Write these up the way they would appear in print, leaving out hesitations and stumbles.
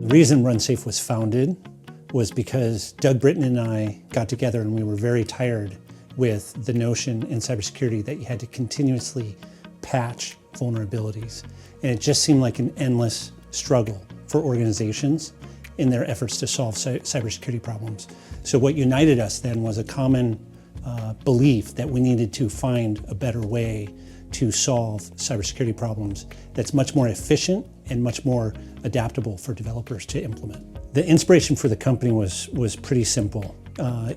The reason RunSafe was founded was because Doug Britton and I got together and we were very tired with the notion in cybersecurity that you had to continuously patch vulnerabilities. And it just seemed like an endless struggle for organizations in their efforts to solve cybersecurity problems. So what united us then was a common belief that we needed to find a better way to solve cybersecurity problems that's much more efficient and much more adaptable for developers to implement. The inspiration for the company was pretty simple.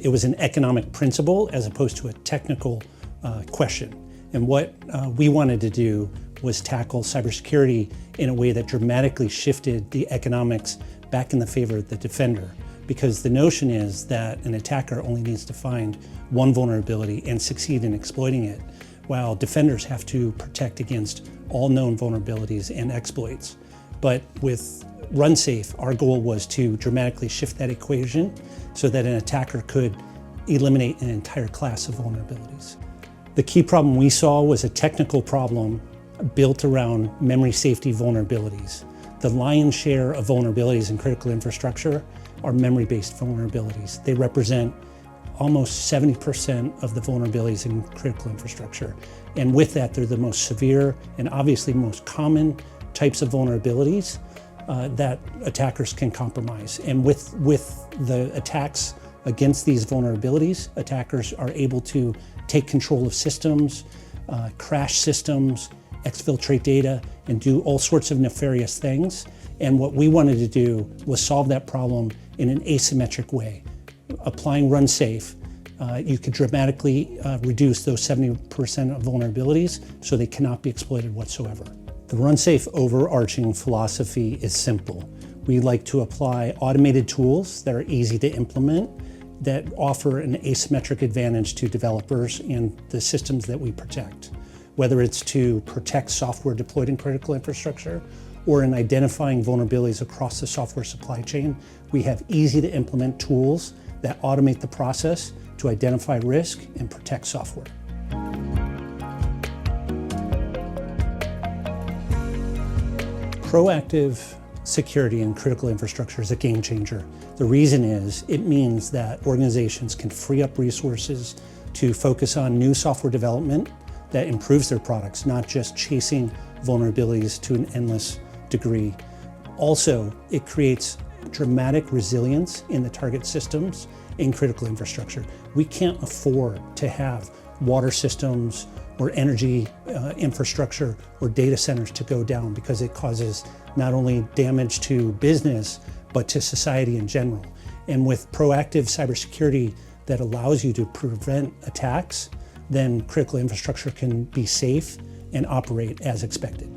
It was an economic principle as opposed to a technical question. And what we wanted to do was tackle cybersecurity in a way that dramatically shifted the economics back in the favor of the defender. Because the notion is that an attacker only needs to find one vulnerability and succeed in exploiting it, while defenders have to protect against all known vulnerabilities and exploits. But with RunSafe, our goal was to dramatically shift that equation so that an attacker could eliminate an entire class of vulnerabilities. The key problem we saw was a technical problem built around memory safety vulnerabilities. The lion's share of vulnerabilities in critical infrastructure are memory-based vulnerabilities. They represent almost 70% of the vulnerabilities in critical infrastructure. And with that, they're the most severe and obviously most common types of vulnerabilities that attackers can compromise. And with the attacks against these vulnerabilities, attackers are able to take control of systems, crash systems, exfiltrate data, and do all sorts of nefarious things. And what we wanted to do was solve that problem in an asymmetric way. Applying RunSafe, you could dramatically reduce those 70% of vulnerabilities so they cannot be exploited whatsoever. The RunSafe overarching philosophy is simple. We like to apply automated tools that are easy to implement, that offer an asymmetric advantage to developers and the systems that we protect. Whether it's to protect software deployed in critical infrastructure or in identifying vulnerabilities across the software supply chain, we have easy to implement tools that automate the process to identify risk and protect software. Proactive security in critical infrastructure is a game changer. The reason is it means that organizations can free up resources to focus on new software development that improves their products, not just chasing vulnerabilities to an endless degree. Also, it creates dramatic resilience in the target systems in critical infrastructure. We can't afford to have water systems or energy infrastructure or data centers to go down because it causes not only damage to business, but to society in general. And with proactive cybersecurity that allows you to prevent attacks, then critical infrastructure can be safe and operate as expected.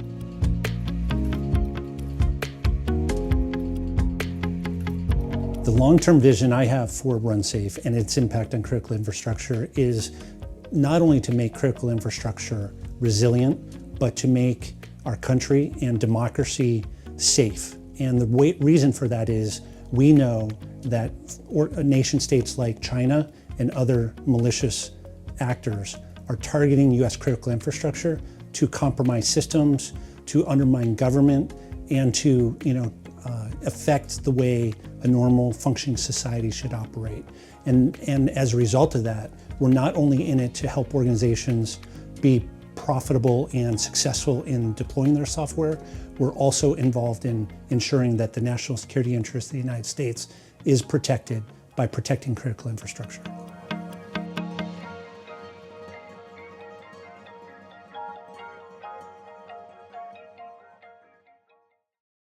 The long-term vision I have for RunSafe and its impact on critical infrastructure is not only to make critical infrastructure resilient, but to make our country and democracy safe. And the reason for that is we know that nation states like China and other malicious actors are targeting U.S. critical infrastructure to compromise systems, to undermine government, and to affect the way a normal functioning society should operate. And as a result of that, we're not only in it to help organizations be profitable and successful in deploying their software, we're also involved in ensuring that the national security interest of the United States is protected by protecting critical infrastructure.